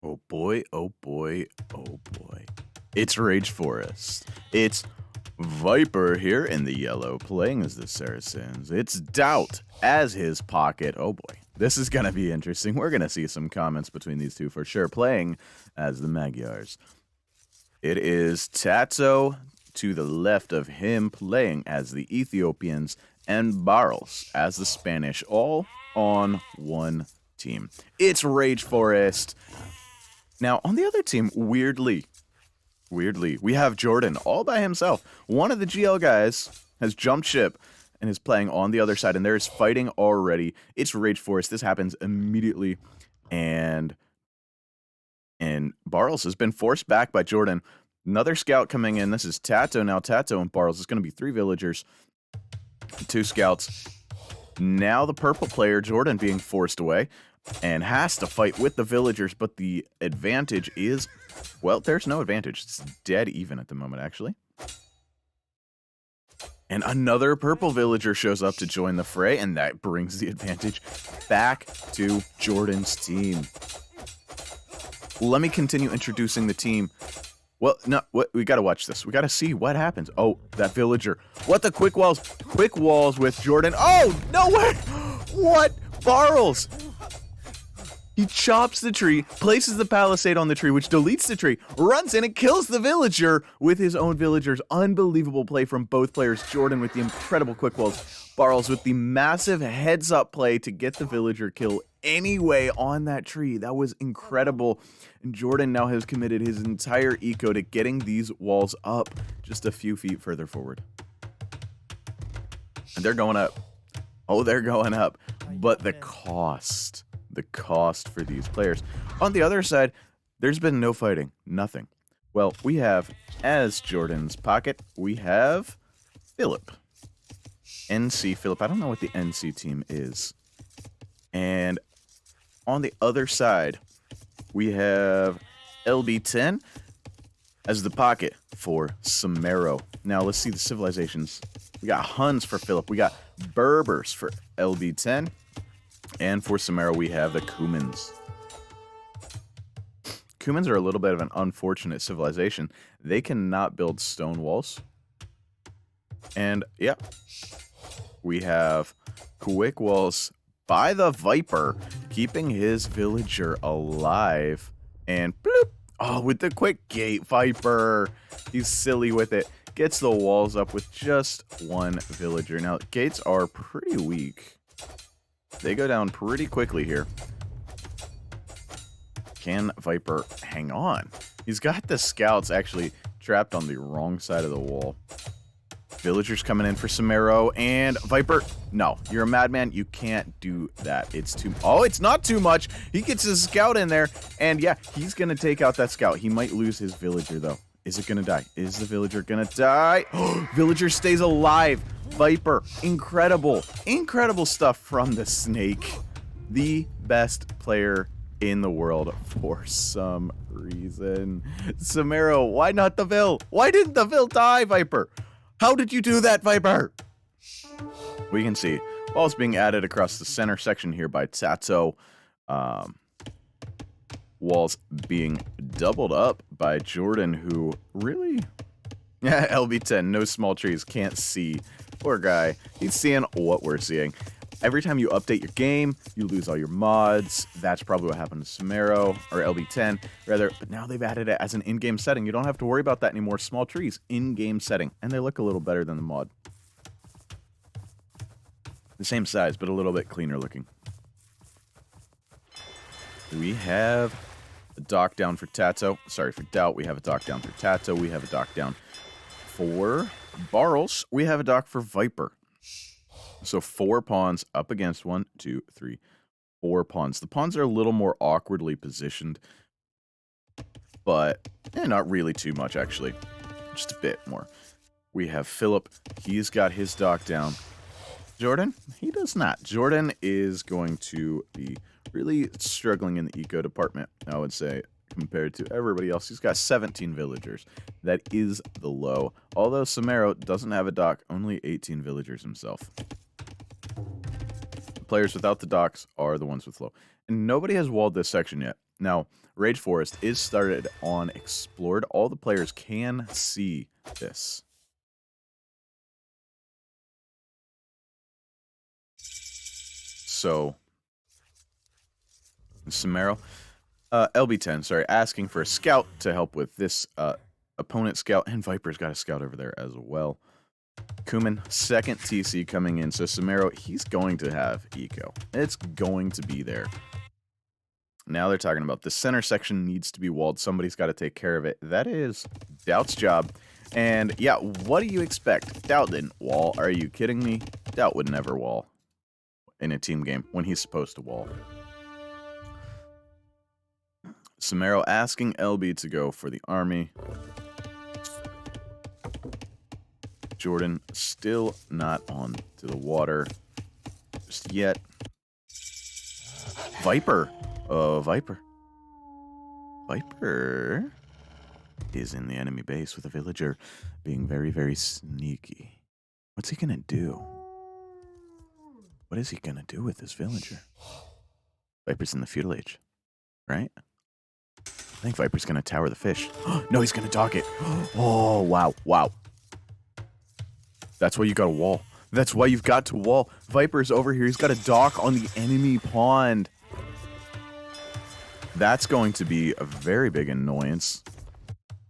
Oh boy, oh boy, oh boy. It's Rage Forest. It's Viper here in the yellow playing as the Saracens. It's DauT as his pocket. Oh boy, this is going to be interesting. We're going to see some comments between these two for sure, playing as the Magyars. It is TaToH to the left of him playing as the Ethiopians and Barles as the Spanish, all on one team. It's Rage Forest. Now, on the other team, weirdly, we have Jordan all by himself. One of the GL guys has jumped ship and is playing on the other side, and there is fighting already. It's Rage Forest. This happens immediately, and Barles has been forced back by Jordan. Another scout coming in. This is TaToH now. TaToH and Barles. It's going to be 3 villagers, 2 scouts. Now the purple player, Jordan, being forced away and has to fight with the villagers, but the advantage is, well, there's no advantage. It's dead even at the moment, actually. And another purple villager shows up to join the fray, and that brings the advantage back to Jordan's team. Let me continue introducing the team. Well, no, we gotta watch this. We gotta see what happens. Oh, that villager. What the quick walls? Quick walls with Jordan. Oh, no way! What? Barles! He chops the tree, places the palisade on the tree, which deletes the tree, runs in and kills the villager with his own villagers. Unbelievable play from both players. Jordan with the incredible quick walls. Barles with the massive heads-up play to get the villager kill anyway on that tree. That was incredible. And Jordan now has committed his entire eco to getting these walls up just a few feet further forward. And they're going up. Oh, they're going up. But the cost for these players. On the other side, there's been no fighting, nothing. Well, we have, as Jordan's pocket, we have Philip. NC Philip. I don't know what the NC team is. And on the other side, we have LB10 as the pocket for Somero. Now, let's see the civilizations. We got Huns for Philip. We got Berbers for LB10. And for Somero, we have the Cumans. Cumans are a little bit of an unfortunate civilization. They cannot build stone walls. And, yeah, we have quick walls by the Viper, keeping his villager alive. And, bloop, oh, with the quick gate, Viper. He's silly with it. Gets the walls up with just one villager. Now, gates are pretty weak. They go down pretty quickly here. Can Viper hang on? He's got the scouts actually trapped on the wrong side of the wall. Villagers coming in for Somero, and Viper, no, you're a madman. You can't do that. It's too, oh, it's not too much. He gets his scout in there, and yeah, he's going to take out that scout. He might lose his villager, though. Is it going to die? Is the villager going to die? Villager stays alive. Viper, incredible stuff from the snake. The best player in the world for some reason. Somero, why not the Vil? Why didn't the Vil die, Viper? How did you do that, Viper? We can see walls being added across the center section here by TaToH. Walls being doubled up by Jordan, who really... Yeah, LB10, no small trees, can't see. Poor guy. He's seeing what we're seeing. Every time you update your game, you lose all your mods. That's probably what happened to Somero, or LB10, rather. But now they've added it as an in-game setting. You don't have to worry about that anymore. Small trees, in-game setting. And they look a little better than the mod. The same size, but a little bit cleaner looking. We have a dock down for TaToH. Sorry, for DauT. We have a dock down for TaToH. We have a dock down for Barles. We have a dock for Viper. So 4 pawns up against 1, 2, 3, 4 pawns. The pawns are a little more awkwardly positioned, but not really too much, actually. Just a bit more. We have Philip. He's got his dock down. Jordan? He does not. Jordan is going to be really struggling in the eco department, I would say, compared to everybody else. He's got 17 villagers. That is the low. Although Somero doesn't have a dock, only 18 villagers himself. The players without the docks are the ones with low. And nobody has walled this section yet. Now, Rage Forest is started on Explored. All the players can see this. So, Somero, LB10, sorry, asking for a scout to help with this opponent scout, and Viper's got a scout over there as well. Kuman, second TC coming in, so Somero, he's going to have eco. It's going to be there. Now they're talking about the center section needs to be walled. Somebody's got to take care of it. That is DauT's job. And yeah, what do you expect? DauT didn't wall. Are you kidding me? DauT would never wall in a team game when he's supposed to wall. Somero asking LB to go for the army. Jordan still not on to the water just yet. Viper. Viper is in the enemy base with a villager being very, very sneaky. What's he gonna do? What is he gonna do with this villager? Viper's in the feudal age, right? I think Viper's gonna tower the fish. No, he's gonna dock it. Oh, wow, wow. That's why you got to wall. That's why you've got to wall. Viper's over here. He's got a dock on the enemy pond. That's going to be a very big annoyance.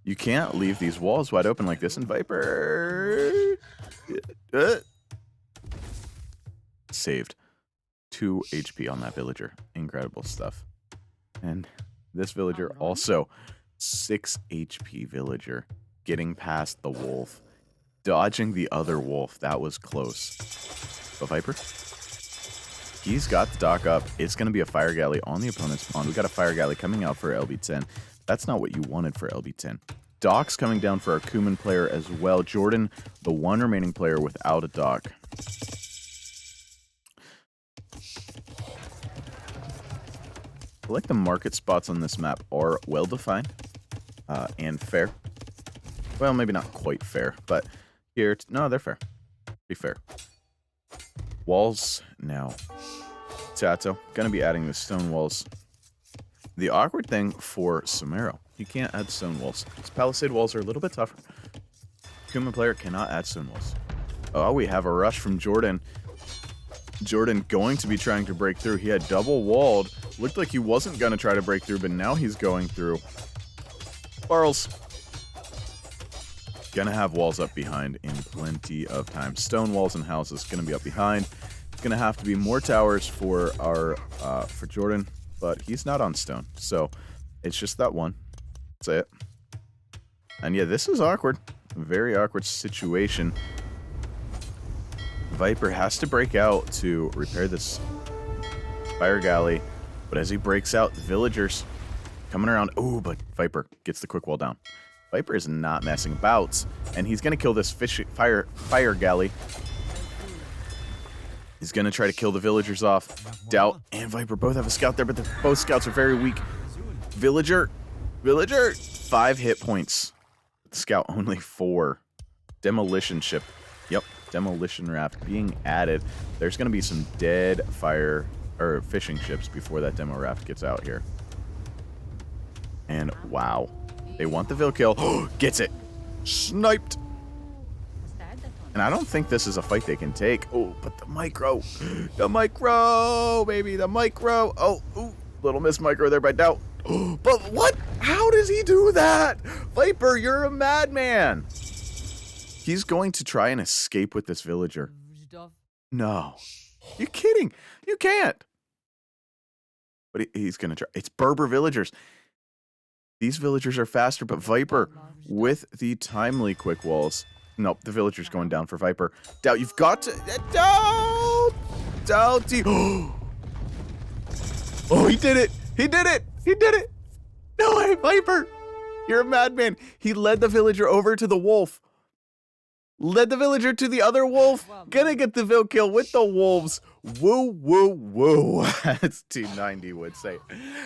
You can't leave these walls wide open like this, and Viper saved 2 HP on that villager. Incredible stuff. And this villager also 6 HP villager getting past the wolf. Dodging the other wolf. That was close. But Viper, he's got the dock up. It's going to be a fire galley on the opponent's pond. We got a fire galley coming out for LB10. That's not what you wanted for LB10. Dock's coming down for our Kuman player as well. Jordan, the one remaining player without a dock. I feel like the market spots on this map are well defined and fair. Well, maybe not quite fair, but here, no, they're fair. Be fair. Walls now. TaToH, gonna be adding the stone walls. The awkward thing for Somero, he can't add stone walls. His palisade walls are a little bit tougher. Kuman player cannot add stone walls. Oh, we have a rush from Jordan. Jordan going to be trying to break through. He had double walled. Looked like he wasn't gonna try to break through, but now he's going through. Barles. Gonna have walls up behind in plenty of time. Stone walls and houses gonna be up behind. It's gonna have to be more towers for our for Jordan, but he's not on stone, so it's just that one. That's it. And yeah, this is awkward. Very awkward situation. Viper has to break out to repair this fire galley, but as he breaks out, the villagers coming around. Oh, but Viper gets the quick wall down. Viper is not messing about, and he's going to kill this fire galley. He's going to try to kill the villagers off. DauT and Viper both have a scout there, but both scouts are very weak. Villager, 5 hit points. Scout only 4. Demolition ship. Yep, demolition raft being added. There's going to be some dead fire or fishing ships before that demo raft gets out here. And wow. They want the Vil kill. Gets it. Sniped. And I don't think this is a fight they can take. Oh, but the micro. The micro, baby. The micro. Oh, ooh, little miss micro there by DauT. But what? How does he do that? Viper, you're a madman. He's going to try and escape with this villager. No. You kidding? You can't. But he's going to try. It's Berber villagers. These villagers are faster, but Viper with the timely quick walls. Nope, the villager's going down for Viper. DauT, you've got to... DauT! DauT! Oh, he did it! He did it! He did it! No way, Viper! You're a madman. He led the villager over to the wolf. Led the villager to the other wolf. Gonna get the Vil kill with the wolves. Woo, woo, woo. As T90 would say.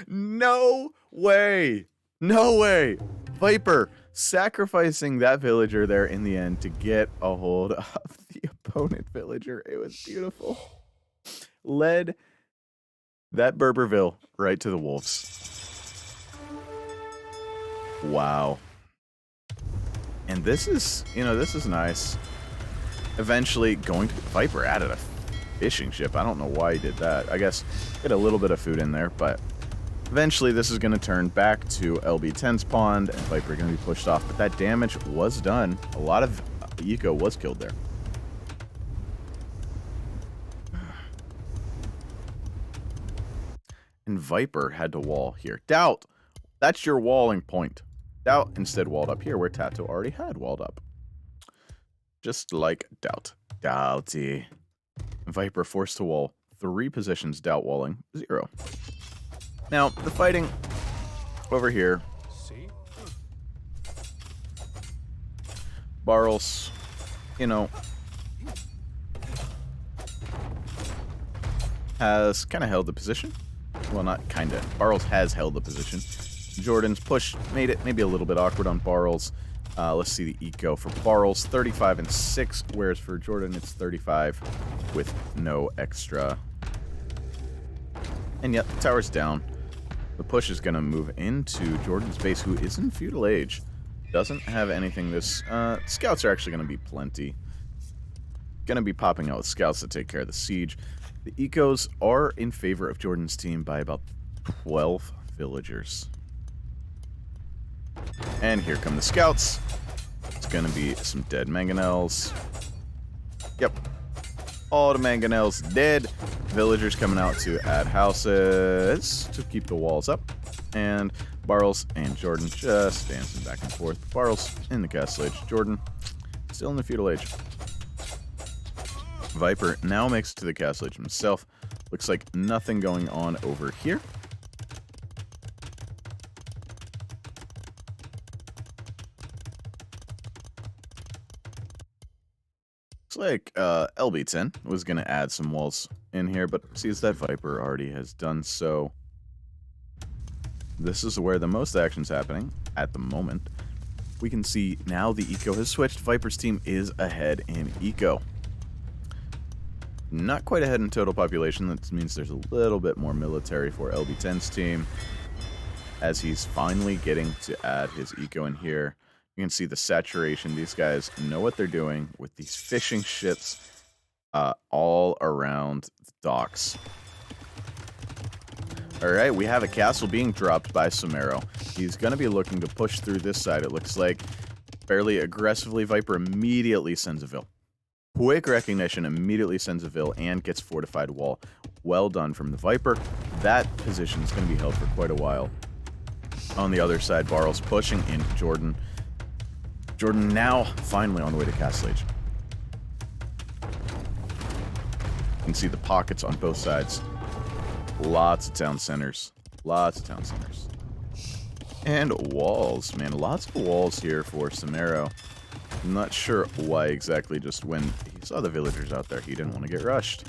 No way. No way. Viper sacrificing that villager there in the end to get a hold of the opponent villager. It was beautiful. Led that Berberville right to the wolves. Wow. And this is, this is nice. Eventually going to... Viper added a fishing ship. I don't know why he did that. I guess get a little bit of food in there, but eventually this is going to turn back to LB10's pond, and Viper going to be pushed off. But that damage was done. A lot of eco was killed there. And Viper had to wall here. DauT, that's your walling point. DauT instead walled up here where TaToH already had walled up. Just like DauT. DauT. Viper forced to wall 3 positions, DauT walling 0. Now, the fighting over here. Barles, has kind of held the position. Well, not kind of. Barles has held the position. Jordan's push made it maybe a little bit awkward on Barles. Let's see the eco for Barles. 35 and 6, whereas for Jordan it's 35 with no extra. And yet, the tower's down. The push is going to move into Jordan's base, who is in feudal age. Doesn't have anything this... scouts are actually going to be plenty. Going to be popping out with scouts to take care of the siege. The ecos are in favor of Jordan's team by about 12 villagers. And here come the scouts. It's going to be some dead mangonels. Yep. All the mangonels dead. Villagers coming out to add houses to keep the walls up. And Barles and Jordan just dancing back and forth. Barles in the castle age. Jordan still in the feudal age. Viper now makes it to the castle age himself. Looks like nothing going on over here. Looks like LB10 was going to add some walls in here, but sees that Viper already has done so. This is where the most action's happening at the moment. We can see now the eco has switched. Viper's team is ahead in eco. Not quite ahead in total population. That means there's a little bit more military for LB10's team, as he's finally getting to add his eco in here. You can see the saturation. These guys know what they're doing with these fishing ships all around the docks. Alright, we have a castle being dropped by Somero. He's going to be looking to push through this side, it looks like. Fairly aggressively, Viper immediately sends a vill. Quick recognition, immediately sends a vill and gets fortified wall. Well done from the Viper. That position is going to be held for quite a while. On the other side, Barles pushing into Jordan. Jordan now finally on the way to Castle Age. You can see the pockets on both sides. Lots of town centers. Lots of town centers. And walls, man. Lots of walls here for Somero. I'm not sure why exactly, just when he saw the villagers out there, he didn't want to get rushed.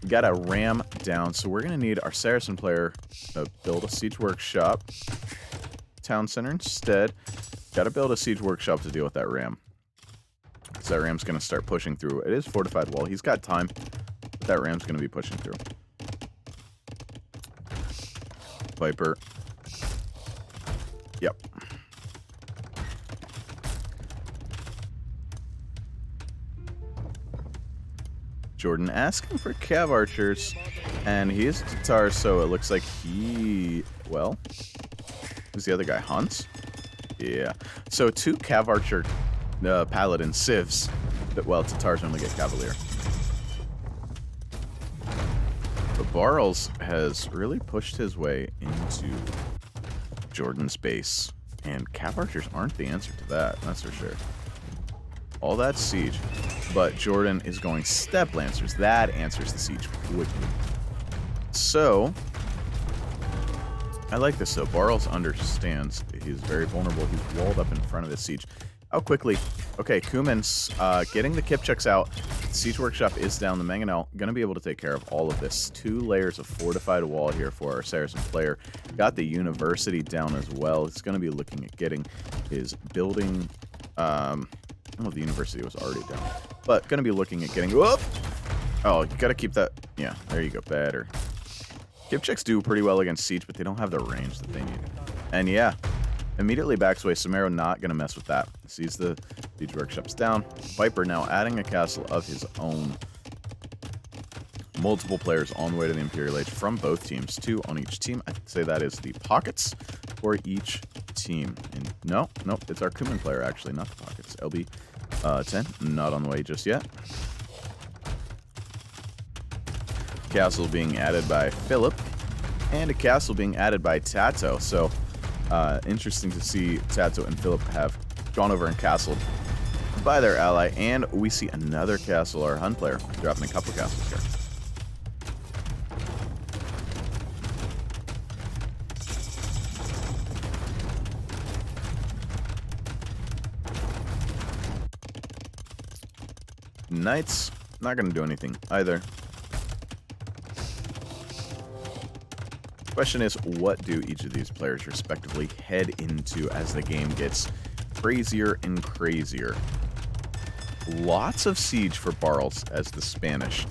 We got a ram down, so we're going to need our Saracen player to build a siege workshop. Town center instead. Got to build a siege workshop to deal with that ram. So that ram's going to start pushing through. It is fortified wall. He's got time, but that ram's going to be pushing through. Viper. Yep. Jordan asking for cav archers, and he is TaToH, so it looks like he, well, who's the other guy? Hunts? Yeah. So 2 cav archer paladin civs, but well, TaToHs only get cavalier. But Barles has really pushed his way into Jordan's base, and cav archers aren't the answer to that, that's for sure. All that siege, but Jordan is going step lancers. That answers the siege quickly. So, I like this though. Barles understands he's very vulnerable. He's walled up in front of the siege. How quickly? Okay, Kuman's getting the Kipchucks out. The siege workshop is down. The Mangonel going to be able to take care of all of this. 2 layers of fortified wall here for our Saracen player. Got the university down as well. He's going to be looking at getting his building. Oh, the university was already down. But going to be looking at getting... Whoop! Oh, you got to keep that... Yeah, there you go. Better. Kipchucks do pretty well against siege, but they don't have the range that they need. And yeah, Immediately backs away. Somero not going to mess with that. Sees the Siege Workshops down. Viper now adding a castle of his own. Multiple players on the way to the Imperial Age from both teams. 2 on each team. I'd say that is the pockets for each team. And no, it's our Kuman player actually, not the pockets. LB 10, not on the way just yet. Castle being added by Philip. And a castle being added by TaToH. So, interesting to see TaToH and Philip have gone over and castled by their ally. And we see another castle, our Hun player, dropping a couple castles here. Knights, not going to do anything either. Question is, what do each of these players respectively head into as the game gets crazier and crazier? Lots of siege for Barles as the Spanish.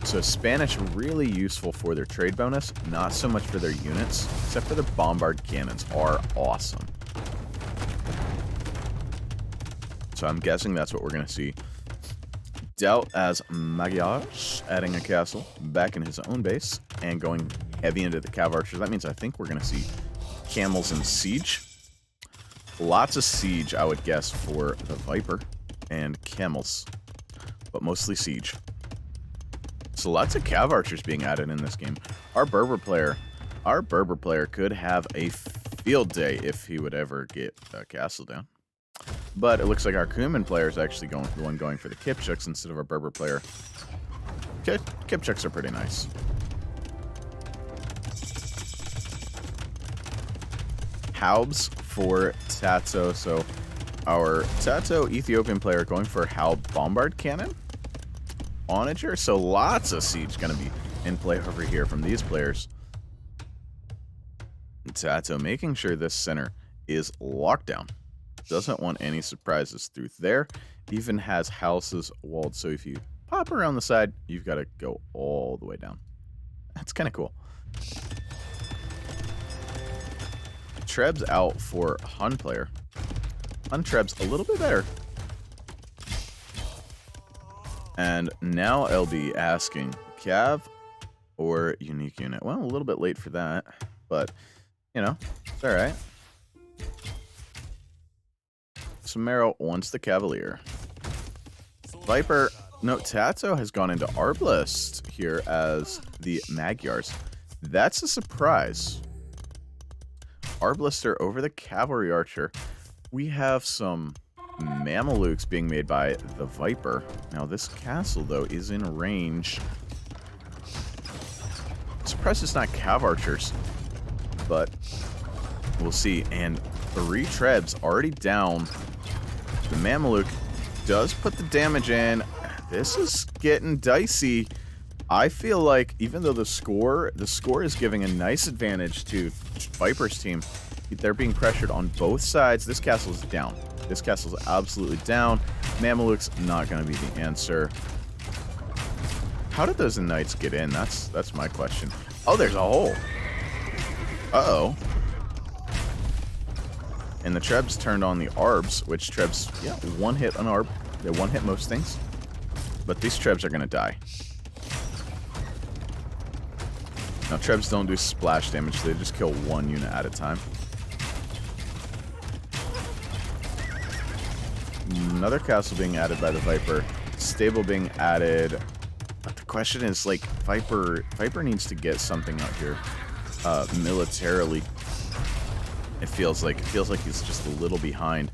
So Spanish really useful for their trade bonus, not so much for their units, except for the bombard cannons are awesome. So I'm guessing that's what we're going to see. DauT as Magyars, adding a castle back in his own base and going heavy into the Cav Archers. That means I think we're going to see camels and siege. Lots of siege, I would guess, for the Viper and camels, but mostly siege. So lots of Cav Archers being added in this game. Our Berber player could have a field day if he would ever get a castle down. But it looks like our Kuman player is actually the one going for the Kipchuks instead of our Berber player. Kipchuks are pretty nice. Haubs for TaToH. So our TaToH Ethiopian player going for Haub Bombard Cannon. Onager. So lots of siege going to be in play over here from these players. TaToH making sure this center is locked down. Doesn't want any surprises through there. Even has houses walled, so if you pop around the side, you've got to go all the way down. That's kind of cool. Treb's out for Hun player. Hun Treb's a little bit better. And now LB asking Cav or unique unit. Well, a little bit late for that, but, you know, it's all right. Somero wants the Cavalier. Viper, no, TaToH has gone into Arbalest here as the Magyars. That's a surprise. Arbalister over the Cavalry Archer. We have some Mamelukes being made by the Viper. Now this castle, though, is in range. I'm surprised it's not Cav Archers, but we'll see. And 3 Trebs already down. The Mameluke does put the damage in. This is getting dicey. I feel like even though the score is giving a nice advantage to Viper's team, they're being pressured on both sides. This castle is down. This castle is absolutely down. Mameluke's not going to be the answer. How did those Knights get in? That's my question. Oh, there's a hole. Uh-oh. And the Trebs turned on the Arbs, which Trebs, yeah, one hit on Arb. They one hit most things. But these Trebs are going to die. Now, Trebs don't do splash damage. They just kill one unit at a time. Another castle being added by the Viper. Stable being added. But the question is, like, Viper needs to get something out here militarily. It feels like he's just a little behind.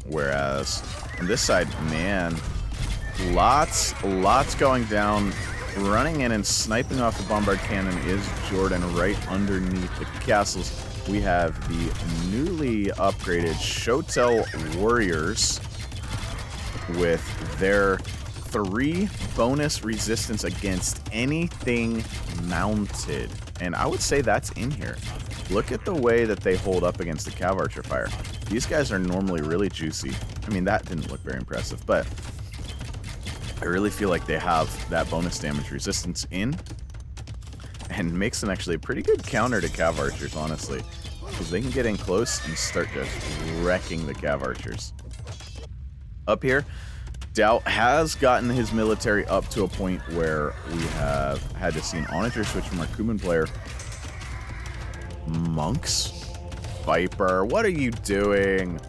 Whereas on this side, man, lots going down. Running in and sniping off the bombard cannon is Jordan right underneath the castles. We have the newly upgraded Shotel Warriors with their 3 bonus resistance against anything mounted. And I would say that's in here. Look at the way that they hold up against the Cav Archer fire. These guys are normally really juicy. I mean, that didn't look very impressive, but I really feel like they have that bonus damage resistance in, and makes them actually a pretty good counter to Cav Archers, honestly. because they can get in close and start just wrecking the Cav Archers. Up here, DauT has gotten his military up to a point where we have had to see an Onager switch from our Kuman player. Monks? Viper, what are you doing?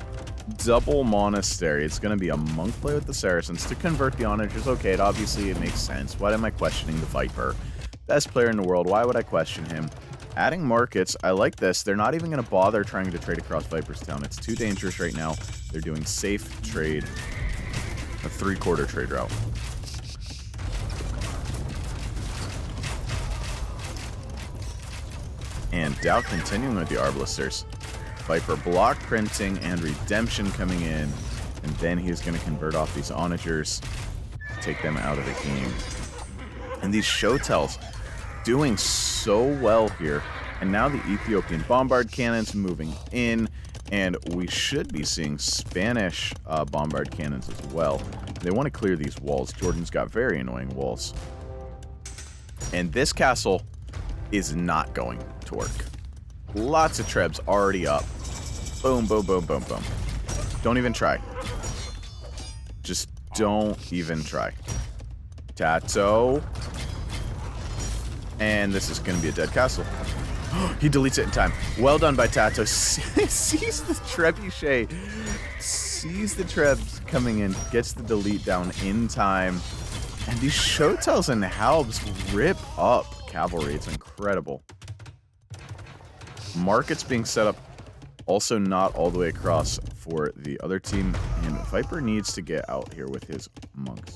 Double Monastery. It's going to be a monk play with the Saracens to convert the Onagers. Okay, it makes sense. Why am I questioning the Viper? Best player in the world. Why would I question him? Adding markets. I like this. They're not even going to bother trying to trade across Viper's Town. It's too dangerous right now. They're doing safe trade. A 3/4 trade route. And DauT continuing with the Arbalesters. Viper block printing and redemption coming in. And then he's going to convert off these Onagers. Take them out of the game. And these Shotells doing so well here. And now the Ethiopian bombard cannons moving in. And we should be seeing Spanish bombard cannons as well. They want to clear these walls. Jordan's got very annoying walls. And this castle is not going to work. Lots of trebs already up. Boom, boom, boom, boom, boom. Don't even try. Just don't even try. TaToH. And this is going to be a dead castle. He deletes it in time. Well done by TaToH. Sees the trebuchet. Sees the trebs coming in. Gets the delete down in time. And these Shotells and Halbs rip up cavalry. It's incredible. Markets being set up. Also not all the way across for the other team. And Viper needs to get out here with his monks.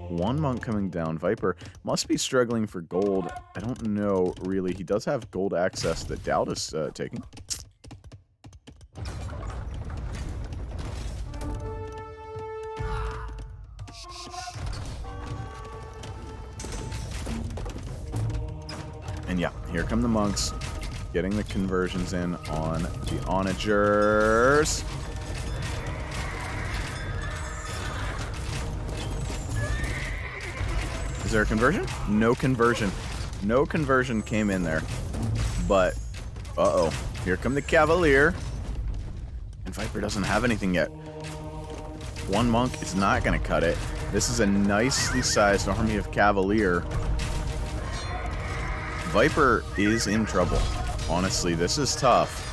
One monk coming down. Viper must be struggling for gold. I don't know, really. He does have gold access that DauT is taking. And yeah, here come the monks. Getting the conversions in on the Onagers. Is there a conversion? No conversion. No conversion came in there. But, uh-oh. Here come the Cavalier. And Viper doesn't have anything yet. One monk is not going to cut it. This is a nicely sized army of Cavalier. Viper is in trouble. Honestly, this is tough.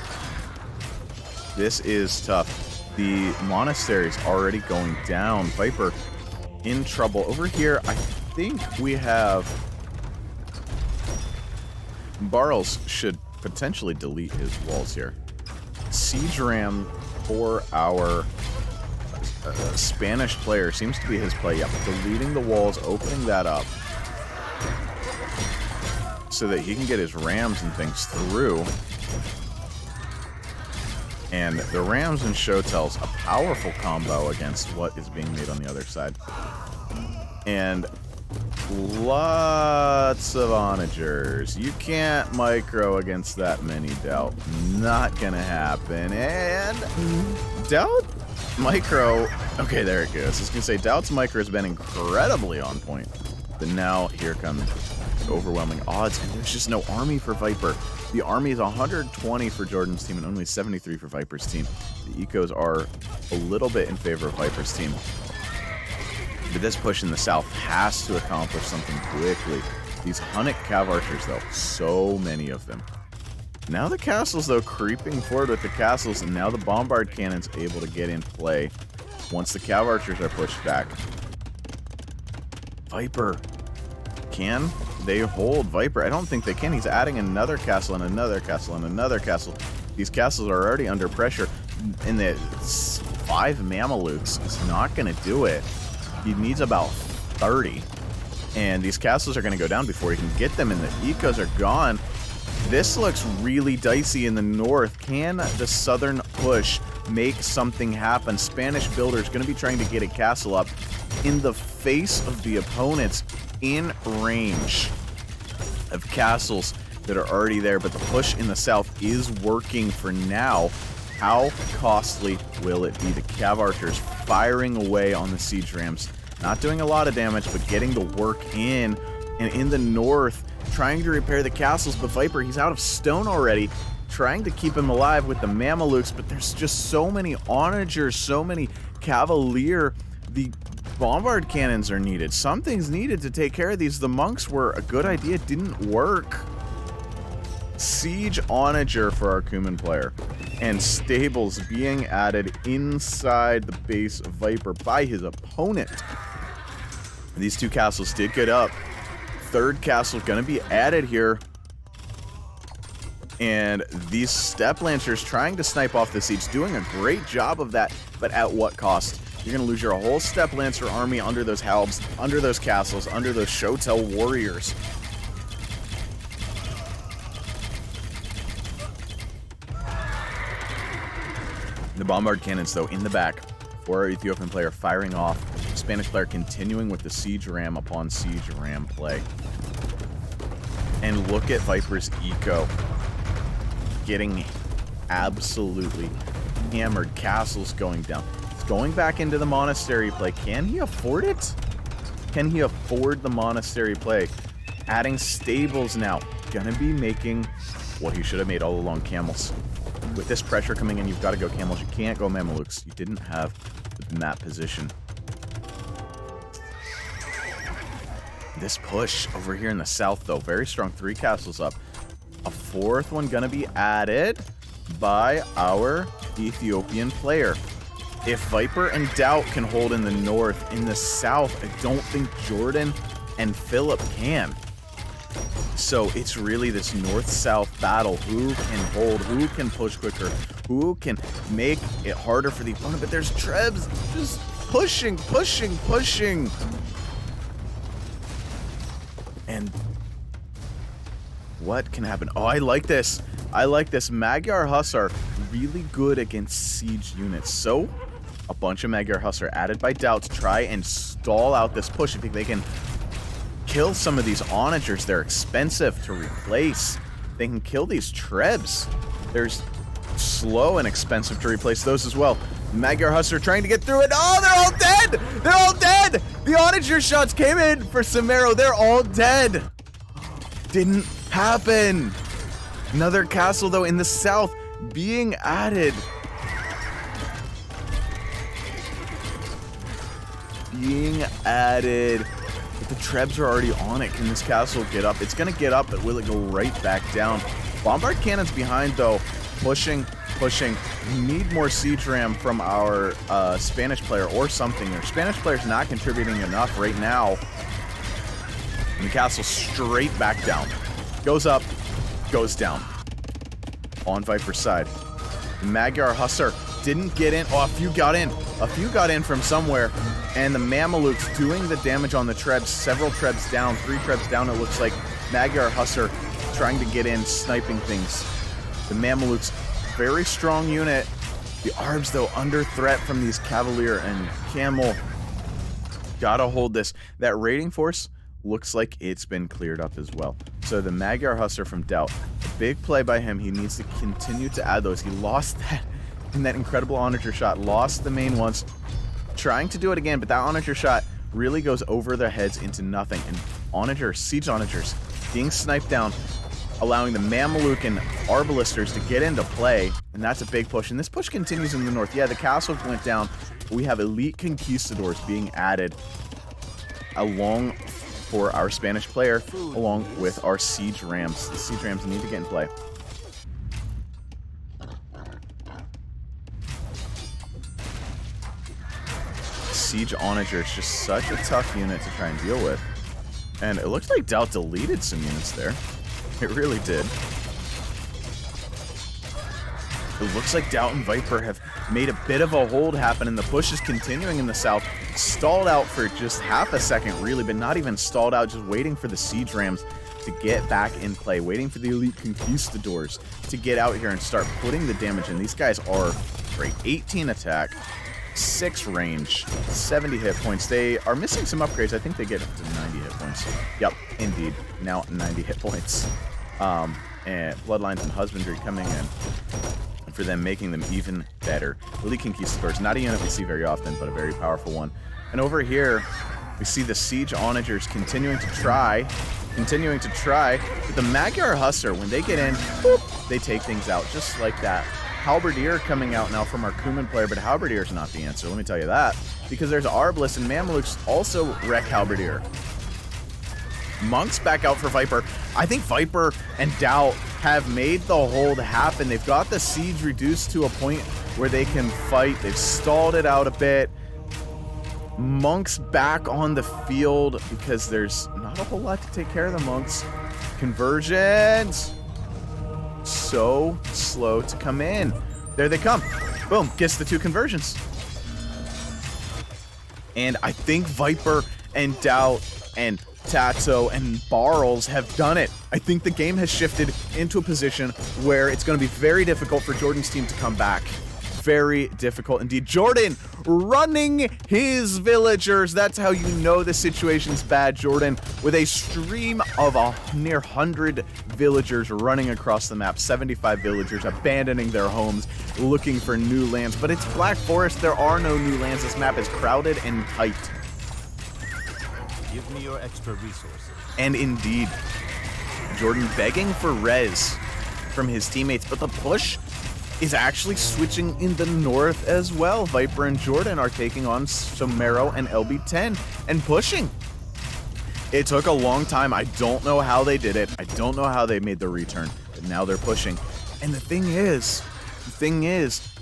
This is tough. The monastery's already going down. Viper in trouble. Over here, I think we have... Barles should potentially delete his walls here. Siege Ram for our Spanish player seems to be his play. Yep, deleting the walls, opening that up. So that he can get his rams and things through. And the rams and Shotells, a powerful combo against what is being made on the other side. And lots of Onagers. You can't micro against that many, DauT. Not gonna happen. And DauT micro. Okay, there it goes. I was gonna say DauT's micro has been incredibly on point. But now here comes overwhelming odds, and there's just no army for Viper. The army is 120 for Jordan's team and only 73 for Viper's team. The ecos are a little bit in favor of Viper's team. But this push in the south has to accomplish something quickly. These Hunnic Cav Archers, though, so many of them. Now the castles, though, creeping forward with the castles, and now the bombard cannon's able to get in play once the Cav Archers are pushed back. Viper. Can they hold Viper? I don't think they can. He's adding another castle and another castle and another castle. These castles are already under pressure. And the 5 Mamelukes is not going to do it. He needs about 30. And these castles are going to go down before he can get them, and the ecos are gone. This looks really dicey in the north. Can the southern push make something happen? Spanish builders going to be trying to get a castle up in the face of the opponents in range of castles that are already there, but the push in the south is working for now. How costly will it be? The Cav Archers firing away on the siege rams, not doing a lot of damage, but getting the work in. And in the north, trying to repair the castles, but Viper, he's out of stone already, trying to keep him alive with the Mamelukes, but there's just so many onagers, so many Cavalier. The bombard cannons are needed. Something's needed to take care of these. The monks were a good idea, didn't work. Siege onager for our Kuman player. And stables being added inside the base of Viper by his opponent. These two castles did get up. Third castle gonna be added here. And these Steppe Lancers trying to snipe off the siege, doing a great job of that, but at what cost? You're gonna lose your whole Steppe Lancer army under those halbs, under those castles, under those Shotel warriors. The bombard cannons, though, in the back for our Ethiopian player firing off. Spanish player continuing with the siege ram upon siege ram play. And look at Viper's eco. Getting absolutely hammered. Castles going down. It's going back into the monastery play. Can he afford it? Can he afford the monastery play? Adding stables now. Gonna be making what he should have made all along, camels. With this pressure coming in, you've got to go camels. You can't go Mamelukes. You didn't have the map position. This push over here in the south, though, very strong. 3 castles up. A 4th one gonna be added by our Ethiopian player. If Viper and DauT can hold in the north, in the south, I don't think Jordan and Philip can. So it's really this north-south battle. Who can hold? Who can push quicker? Who can make it harder for the opponent? But there's Trebs just pushing, pushing, pushing. And what can happen? Oh, I like this. I like this. Magyar Hussar, really good against siege units. So a bunch of Magyar Hussar added by DauT to try and stall out this push. I think they can kill some of these onagers. They're expensive to replace. They can kill these Trebs. They're slow and expensive to replace those as well. Magyar Hussar trying to get through it. Oh, they're all dead! They're all dead! The onager shots came in for Somero. They're all dead. Didn't happen. Another castle, though, in the south being added. Being added. But the Trebs are already on it. Can this castle get up? It's going to get up, but will it go right back down? Bombard cannons behind, though. Pushing, pushing. We need more siege ram from our Spanish player or something. Our Spanish player's not contributing enough right now. And the castle straight back down. Goes up, goes down. On Viper's side. The Magyar Hussar didn't get in. Oh, a few got in. A few got in from somewhere. And the Mamelukes doing the damage on the Trebs. Several Trebs down. 3 Trebs down, it looks like. Magyar Hussar trying to get in, sniping things. The Mamelukes, very strong unit. The Arbs, though, under threat from these Cavalier and Camel. Gotta hold this. That raiding force looks like it's been cleared up as well. So the Magyar Hussar from DauT, a big play by him. He needs to continue to add those. He lost that in that incredible onager shot. Lost the main ones. Trying to do it again, but that onager shot really goes over their heads into nothing. And onager, siege onagers, being sniped down, allowing the Mameluke and Arbalisters to get into play, and that's a big push. And this push continues in the north. Yeah, the castle went down. We have elite conquistadors being added along for our Spanish player, along with our siege rams. The siege rams need to get in play. Siege onager is just such a tough unit to try and deal with. And it looks like DauT deleted some units there. It really did. It looks like DauT and Viper have made a bit of a hold happen, and the push is continuing in the south. Stalled out for just half a second, really, but not even stalled out, just waiting for the siege rams to get back in play, waiting for the elite conquistadors to get out here and start putting the damage in. These guys are great. 18 attack, 6 range, 70 hit points. They are missing some upgrades. I think they get up to 90 hit points. Yep, indeed. Now 90 hit points. And Bloodlines and Husbandry coming in for them, making them even better. Elite Conquistadors, not a unit we see very often, but a very powerful one. And over here, we see the Siege Onagers continuing to try continuing to try. But the Magyar Hussar, when they get in, boop, they take things out just like that. Halberdier coming out now from our Kuman player, but Halberdier's not the answer, let me tell you that. Because there's Arbalest and Mamelukes also wreck Halberdier. Monks back out for Viper. I think Viper and DauT have made the hold happen. They've got the siege reduced to a point where they can fight. They've stalled it out a bit. Monks back on the field because there's not a whole lot to take care of the Monks. Conversions. So slow to come in. There they come. Boom. Gets the 2 conversions. And I think Viper and DauT and TaToH and Barles have done it. I think the game has shifted into a position where it's going to be very difficult for Jordan's team to come back. Very difficult indeed. Jordan running his villagers. That's how you know the situation's bad. Jordan with a stream of near 100 villagers running across the map. 75 villagers abandoning their homes, looking for new lands. But it's Black Forest. There are no new lands. This map is crowded and tight. Give me your extra resources. And indeed, Jordan begging for res from his teammates, but the push is actually switching in the north as well. Viper and Jordan are taking on Somero and LB10 and pushing. It took a long time. I don't know how they did it. I don't know how they made the return, but now they're pushing. And the thing is,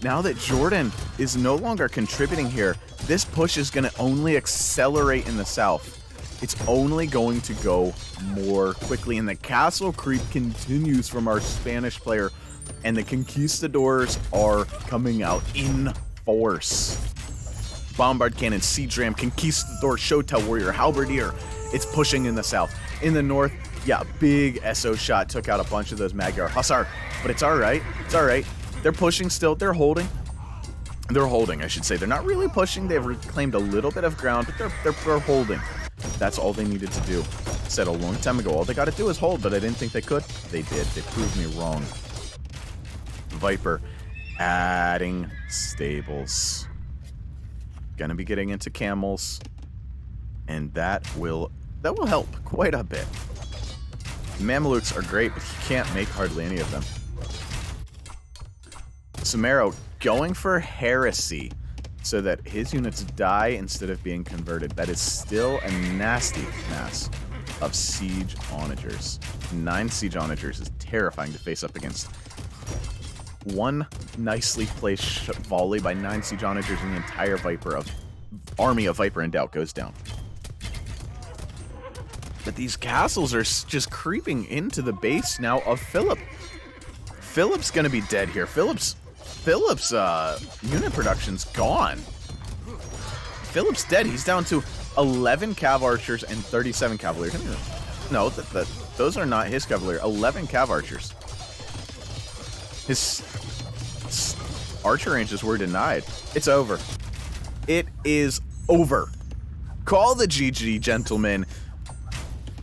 now that Jordan is no longer contributing here, this push is going to only accelerate in the south. It's only going to go more quickly, and the castle creep continues from our Spanish player, and the conquistadors are coming out in force. Bombard Cannon, Siege Ram, Conquistador, Shotel Warrior, Halberdier. It's pushing in the south. In the north, yeah, big SO shot took out a bunch of those Magyar Hussar, but it's all right. It's all right. They're pushing still. They're holding. They're holding, I should say. They're not really pushing. They've reclaimed a little bit of ground, but they're holding. That's all they needed to do. Said a long time ago, all they got to do is hold, but I didn't think they could. They did. They proved me wrong. Viper adding stables. Gonna be getting into camels, and that will help quite a bit. Mamelukes are great, but you can't make hardly any of them. Somero going for heresy so that his units die instead of being converted. That is still a nasty mass of siege onagers. 9 siege onagers is terrifying to face up against. One nicely placed volley by 9 siege onagers and the entire army of Viper and DauT goes down. But these castles are just creeping into the base now of Philip. Philip's gonna be dead here. Philip's unit production's gone. Philip's dead. He's down to 11 cav archers and 37 cavaliers. No, those are not his cavalier. 11 cav archers. His archer ranges were denied. It's over. It is over. Call the GG, gentlemen.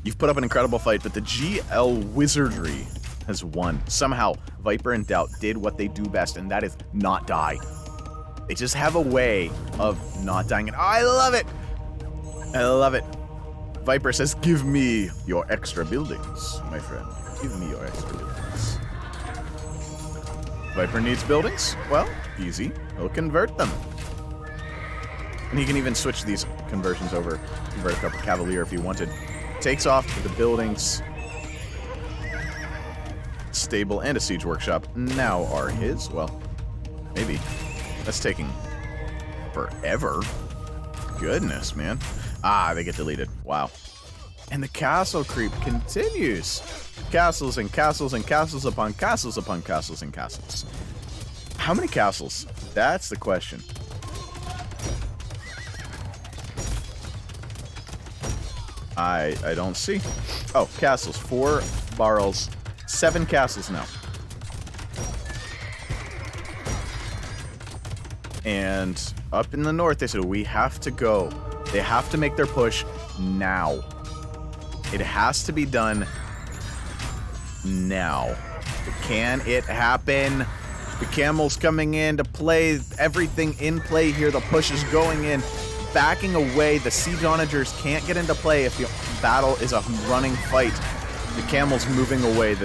You've put up an incredible fight, but the GL Wizardry has won. Somehow, Viper and DauT did what they do best, and that is not die. They just have a way of not dying, and I love it! I love it. Viper says, give me your extra buildings, my friend. Give me your extra buildings. Viper needs buildings? Well, easy. He'll convert them. And he can even switch these conversions over, convert a couple Cavalier if he wanted. Takes off the buildings. Stable and a siege workshop now are his. Well, maybe. That's taking forever. Goodness, man. Ah, they get deleted. Wow. And the castle creep continues. Castles and castles and castles upon castles upon castles and castles. How many castles? That's the question. I don't see. Oh, castles. 4 Barles. 7 castles now. And up in the north, they said, we have to go. They have to make their push now. It has to be done now. Can it happen? The camel's coming in to play. Everything in play here. The push is going in. backing away. The siege onagers can't get into play if the battle is a running fight. The camel's moving away.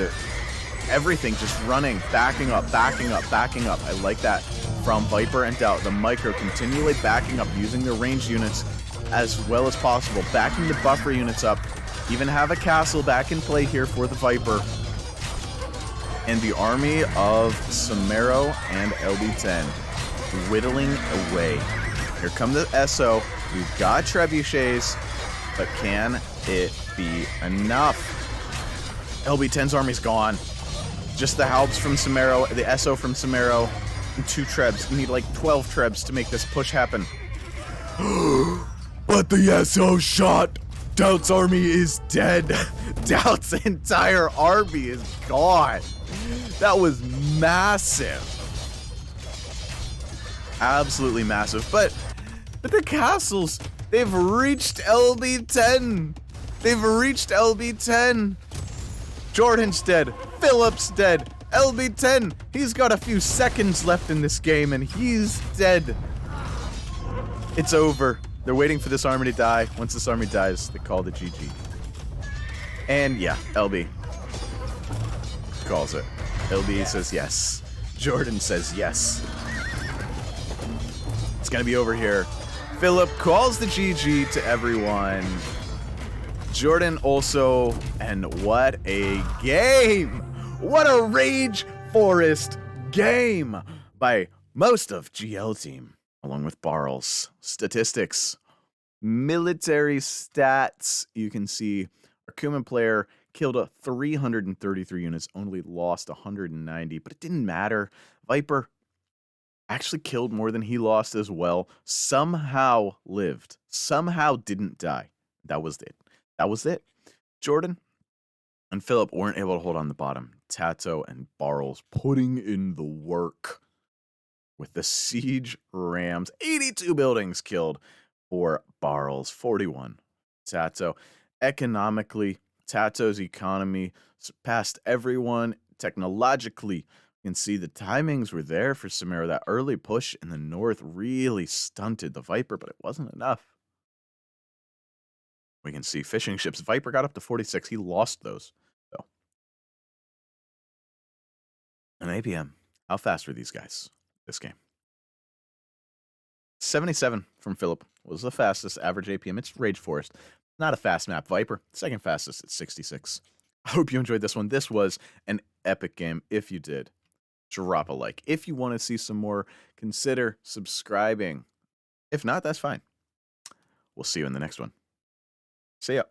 Everything just running, backing up, backing up, backing up. I like that from Viper and DauT. The micro continually backing up, using their ranged units as well as possible, backing the buffer units up. Even have a castle back in play here for the Viper. And the army of Somero and LB10 whittling away. Here come the SO. We've got trebuchets, but can it be enough? LB10's army's gone. Just the Halbs from Somero, the SO from Somero, and 2 trebs. You need like 12 trebs to make this push happen. But the SO shot! DauT's army is dead. DauT's entire army is gone. That was massive. Absolutely massive. But the castles, they've reached LB10. They've reached LB10. Jordan's dead. Philip's dead. LB10, he's got a few seconds left in this game and he's dead. It's over. They're waiting for this army to die. Once this army dies, they call the GG. And yeah, LB calls it. LB says yes. Jordan says yes. It's gonna be over here. Philip calls the GG to everyone. Jordan also, and what a game! What a Rage Forest game by most of GL team, along with Barles. Statistics, military stats. You can see our Kuman player killed 333 units, only lost 190, but it didn't matter. Viper actually killed more than he lost as well. Somehow lived. Somehow didn't die. That was it. That was it. Jordan and Philip weren't able to hold on the bottom. TaToH and Barles putting in the work with the siege rams. 82 buildings killed for Barles. 41 TaToH. Economically, TaToH's economy surpassed everyone. Technologically, you can see the timings were there for Somero. That early push in the north really stunted the Viper, but it wasn't enough. We can see fishing ships. Viper got up to 46. He lost those, though. An APM. How fast were these guys this game? 77 from Philip was the fastest average APM. It's Rage Forest. Not a fast map. Viper, second fastest at 66. I hope you enjoyed this one. This was an epic game. If you did, drop a like. If you want to see some more, consider subscribing. If not, that's fine. We'll see you in the next one. See ya.